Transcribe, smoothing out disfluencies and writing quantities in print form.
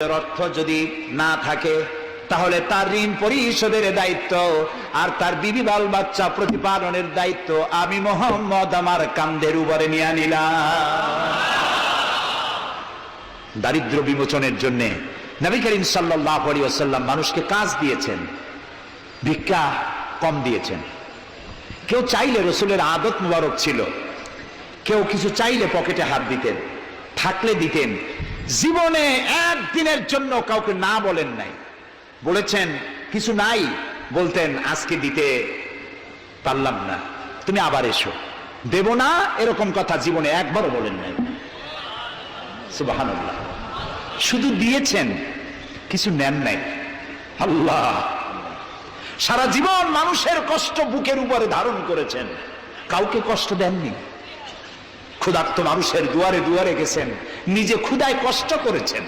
অর্থ যদি না থাকে তাহলে তার ঋণ পরিশোধের দায়িত্ব আর তার বিবি বাল বাচ্চা প্রতিপালনের দায়িত্ব আমি মুহাম্মদ আমার কাঁধের উপরে নিয়ে নিলাম। দারিদ্র বিমোচনের জন্য নবী করিম সাল্লাল্লাহু আলাইহি ওয়াসাল্লাম মানুষকে কাজ দিয়েছেন, ভিক্ষা কম দিয়েছেন। কেউ চাইলে, রসুলের আদত মুবারক ছিল, কেউ কিছু চাইলে পকেটে হাত দিতেন, থাকলে দিতেন। জীবনে একদিনের জন্য কাউকে না বলেন নাই। বলেছেন কিছু নাই, বলতেন আজকে দিতে পারলাম না, তুমি আবার এসো, দেব না এরকম কথা জীবনে একবারও বলেন নাই। সুবহানাল্লাহ। শুধু দিয়েছেন, কিছু নেন নাই। আল্লাহ, সারা জীবন মানুষের কষ্ট বুকের উপরে ধারণ করেছেন, কাউকে কষ্ট দেননি। ক্ষুধার্ত মানুষের দুয়ারে দুয়ারে গেছেন, নিজে ক্ষুধায় কষ্ট করেছেন।